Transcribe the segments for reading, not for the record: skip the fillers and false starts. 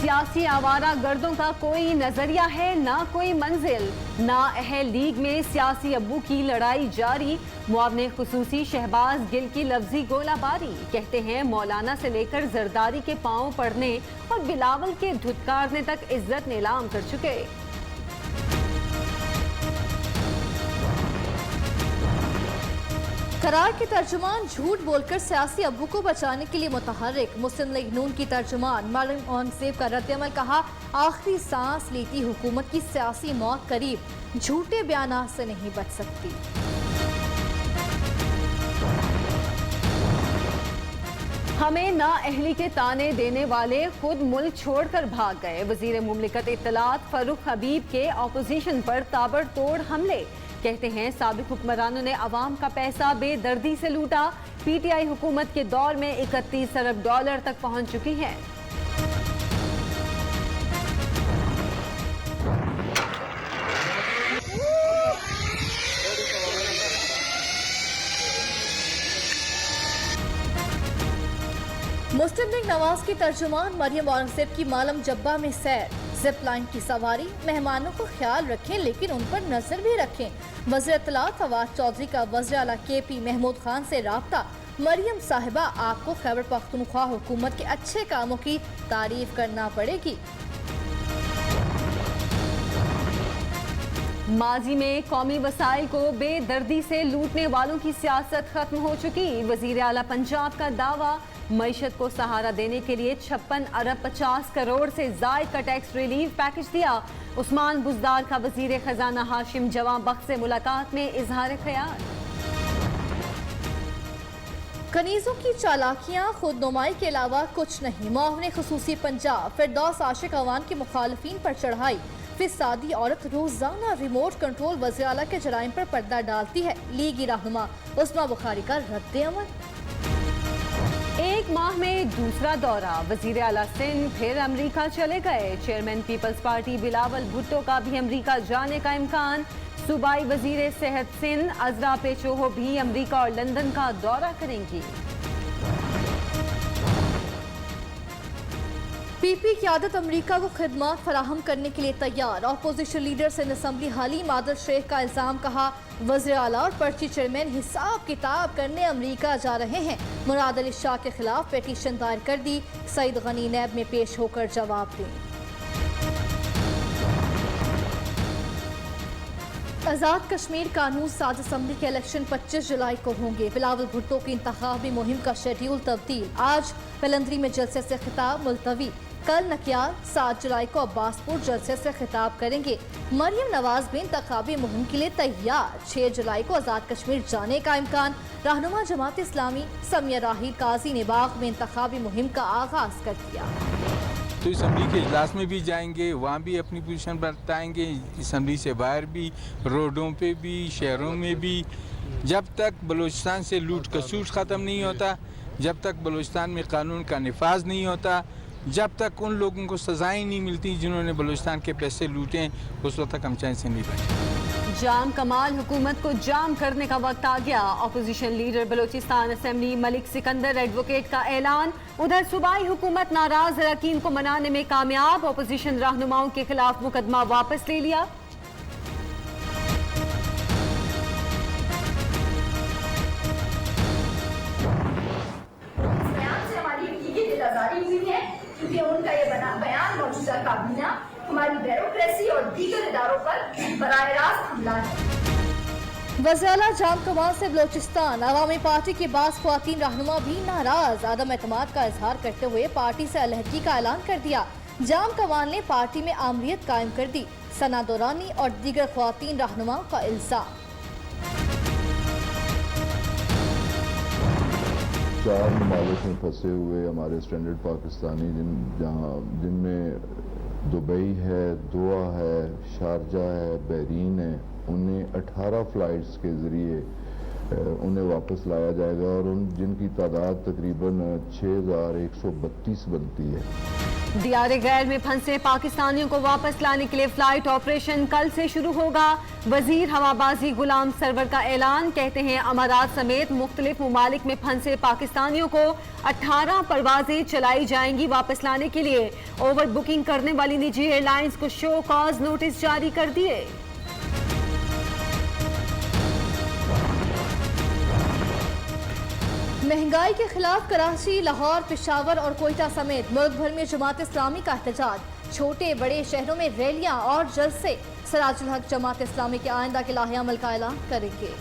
سیاسی آوارہ گردوں کا کوئی نظریہ ہے نہ کوئی منزل، نہ اہل لیگ میں سیاسی ابو کی لڑائی جاری، معاون خصوصی شہباز گل کی لفظی گولہ باری، کہتے ہیں مولانا سے لے کر زرداری کے پاؤں پڑنے اور بلاول کے دھتکارنے تک عزت نیلام کر چکے۔ قرار کے ترجمان جھوٹ بول کر سیاسی ابو کو بچانے کے لیے متحرک، مسلم لیگ نون کی ترجمان مریم اورنگزیب کا رد عمل، کہا آخری سانس لیتی حکومت کی سیاسی موت قریب، جھوٹے بیانات سے نہیں بچ سکتی۔ ہمیں نا اہلی کے تانے دینے والے خود ملک چھوڑ کر بھاگ گئے، وزیر مملکت اطلاعات فاروق حبیب کے اپوزیشن پر تابڑ توڑ حملے، کہتے ہیں سابق حکمرانوں نے عوام کا پیسہ بے دردی سے لوٹا، پی ٹی آئی حکومت کے دور میں 31 ارب ڈالر تک پہنچ چکی ہے۔ مسلم لیگ نواز کی ترجمان مریم اورنگزیب کی مالم جبہ میں سیر، زپ لائن کی سواری، مہمانوں کو خیال رکھیں لیکن ان پر نظر بھی رکھیں۔ وزیر اطلاعات فواد چودھری کا وزیر اعلیٰ کے پی محمود خان سے رابطہ، مریم صاحبہ آپ کو خیبر پختونخوا حکومت کے اچھے کاموں کی تعریف کرنا پڑے گی۔ ماضی میں قومی وسائل کو بے دردی سے لوٹنے والوں کی سیاست ختم ہو چکی، وزیر اعلیٰ پنجاب کا دعویٰ، معیشت کو سہارا دینے کے لیے 56 ارب 50 کروڑ سے زائد کا ٹیکس ریلیف پیکج دیا، عثمان بزدار کا وزیر خزانہ ہاشم جواں بخت سے ملاقات میں اظہار خیال۔ کنیزوں کی چالاکیاں خود نمائی کے علاوہ کچھ نہیں، معاون خصوصی پنجاب فردوس عاشق عوان کے مخالفین پر چڑھائی، فسادی عورت روزانہ ریموٹ کنٹرول وزیر اعلیٰ کے جرائم پر پردہ ڈالتی ہے، لیگی رہنما عثمان بخاری کا رد عمل۔ ایک ماہ میں دوسرا دورہ، وزیر اعلیٰ سندھ پھر امریکہ چلے گئے، chairman Peoples Party Bilawal Bhutto کا بھی امریکہ جانے کا امکان، صوبائی وزیر صحت سندھ عذرا پیچوہو بھی امریکہ اور لندن کا دورہ کریں گی۔ پی پی قیادت امریکہ کو خدمات فراہم کرنے کے لیے تیار، opposition leader Sindh assembly Haleem Adil Sheikh کا الزام، کہا وزیر اعلیٰ اور پرچی چیئرمین حساب کتاب کرنے امریکہ جا رہے ہیں، مراد علی شاہ کے خلاف پیٹیشن دائر کر دی، سعید غنی نیب میں پیش ہو کر جواب دیں۔ آزاد کشمیر قانون ساز اسمبلی کے الیکشن 25 جولائی کو ہوں گے، بلاول بھٹو کی انتخابی مہم کا شیڈیول تبدیل، آج پلندری میں جلسے سے خطاب ملتوی، کل نکیال، 7 جولائی کو عباس پور جلسے سے خطاب کریں گے۔ مریم نواز بھی انتخابی مہم کے لیے تیار، 6 جولائی کو آزاد کشمیر جانے کا امکان، رہنما جماعت اسلامی سمیہ راہیل قاضی نے باغ میں انتخابی مہم کا آغاز کر دیا۔ تو اسمبلی کے اجلاس میں بھی جائیں گے، وہاں بھی اپنی پوزیشن بتائیں گے، اسمبلی سے باہر بھی، روڈوں پہ بھی، شہروں میں بھی، جب تک بلوچستان سے لوٹ کسوٹ ختم نہیں ہوتا، جب تک بلوچستان میں قانون کا نفاذ نہیں ہوتا، جب تک ان لوگوں کو سزائیں نہیں ملتی جنہوں نے بلوچستان کے پیسے لوٹے، اس وقت تک ہم چین سے نہیں بیٹھیں۔ جام کمال، حکومت کو جام کرنے کا وقت آ گیا، اپوزیشن لیڈر بلوچستان اسمبلی ملک سکندر ایڈوکیٹ کا اعلان، ادھر صوبائی حکومت ناراض اراکین کو منانے میں کامیاب، اپوزیشن رہنماؤں کے خلاف مقدمہ واپس لے لیا۔ کیونکہ ان کا یہ بیان موجودہ کابینہ ہماری بیوروکریسی اور دیگر اداروں پر براہ راست حملہ ہے۔ وزیر اعلیٰ جام کمال سے بلوچستان، عوامی پارٹی کے بعض خواتین رہنما بھی ناراض، عدم اعتماد کا اظہار کرتے ہوئے پارٹی سے علیحدگی کا اعلان کر دیا۔ جام کمال نے پارٹی میں آمریت قائم کر دی، ثنا دورانی اور دیگر خواتین رہنماؤں کا الزام۔ 4 ممالک میں پھنسے ہوئے ہمارے اسٹینڈرڈ پاکستانی جن میں دبئی ہے، دوحہ ہے، شارجہ ہے، بحرین ہے، انہیں 18 فلائٹس کے ذریعے انہیں واپس لایا جائے گا اور جن کی تعداد تقریباً 6132 بنتی ہے۔ دیار غیر میں پھنسے پاکستانیوں کو واپس لانے کے لیے فلائٹ آپریشن کل سے شروع ہوگا۔ وزیر ہوابازی غلام سرور کا اعلان، کہتے ہیں امارات سمیت مختلف ممالک میں پھنسے پاکستانیوں کو 18 پروازیں چلائی جائیں گی واپس لانے کے لیے۔ اوور بکنگ کرنے والی نجی ایئر لائنز کو شو کاز نوٹس جاری کر دیے۔ مہنگائی کے خلاف کراچی، لاہور، پشاور اور کوئٹہ سمیت ملک بھر میں جماعت اسلامی کا احتجاج، چھوٹے بڑے شہروں میں ریلیاں اور جلسے۔ سراج الحق جماعت اسلامی کے آئندہ کے لاہ عمل کا اعلان کریں گے۔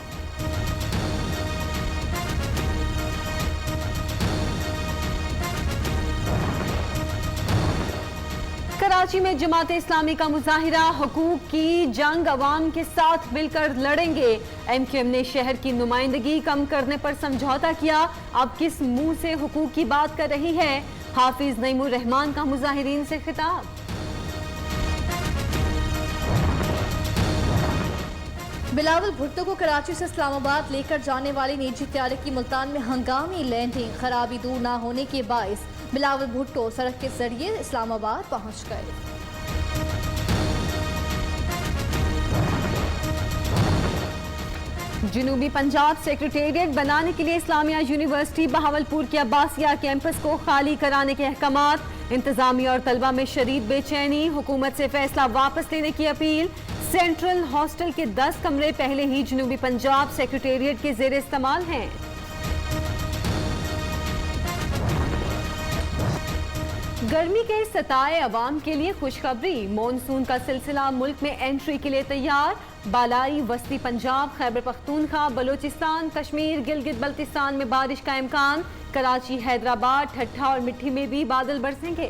کراچی میں جماعت اسلامی کا مظاہرہ، حقوق کی جنگ عوام کے ساتھ مل کر لڑیں گے۔ ایم کیو ایم نے شہر کی نمائندگی کم کرنے پر سمجھوتا کیا، اب کس منہ سے حقوق کی بات کر رہی ہے؟ حافظ نعیم الرحمان کا مظاہرین سے خطاب۔ بلاول بھٹو کو کراچی سے اسلام آباد لے کر جانے والی نجی طیارے کی ملتان میں ہنگامی لینڈنگ، خرابی دور نہ ہونے کے باعث بلاول بھٹو سڑک کے ذریعے اسلام آباد پہنچ گئے۔ جنوبی پنجاب سیکریٹریٹ بنانے کے لیے اسلامیہ یونیورسٹی بہاولپور کے عباسیہ کیمپس کو خالی کرانے کے احکامات، انتظامیہ اور طلبہ میں شدید بے چینی، حکومت سے فیصلہ واپس لینے کی اپیل۔ سینٹرل ہاسٹل کے 10 کمرے پہلے ہی جنوبی پنجاب سیکریٹریٹ کے زیر استعمال ہیں۔ گرمی کے ستائے عوام کے لیے خوشخبری، مونسون کا سلسلہ ملک میں انٹری کے لیے تیار۔ بالائی وسطی پنجاب، خیبر پختونخوا، بلوچستان، کشمیر، گلگت بلتستان میں بارش کا امکان۔ کراچی، حیدرآباد، ٹھٹھہ اور مٹھی میں بھی بادل برسیں گے۔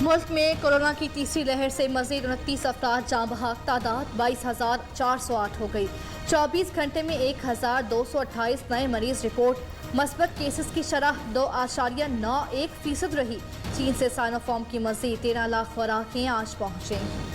ملک میں کورونا کی تیسری لہر سے مزید 29 افراد جاں بحق، تعداد 22,408 ہو گئی۔ 24 گھنٹے میں 1,228 نئے مریض رپورٹ، مثبت کیسز کی شرح 2.91% رہی۔ چین سے سائنو فارم کی مزید 13 لاکھ خوراکیں آج پہنچیں گی۔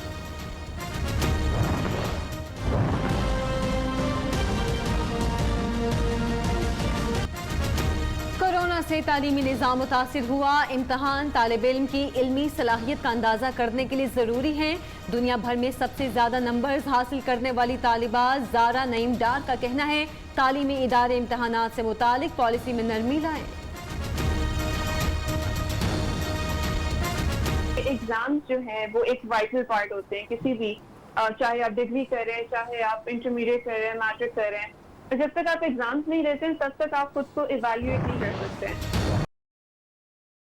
کورونا سے تعلیمی نظام متاثر ہوا، امتحان طالب علم کی علمی صلاحیت کا اندازہ کرنے کے لیے ضروری ہیں۔ دنیا بھر میں سب سے زیادہ نمبرز حاصل کرنے والی طالبہ زارا نعیم ڈار کا کہنا ہے، تعلیمی ادارے امتحانات سے متعلق پالیسی میں نرمی لائیں۔ ایگزامز جو ہیں وہ ایک وائٹل پارٹ ہوتے ہیں کسی بھی، چاہے آپ ڈگری کریں، چاہے آپ انٹرمیڈیٹ کریں، میٹرک کریں، جب تک آپ ایگزامز نہیں لیتے ہیں تب تک آپ خود کو ایویلیویٹ نہیں کر سکتے ہیں۔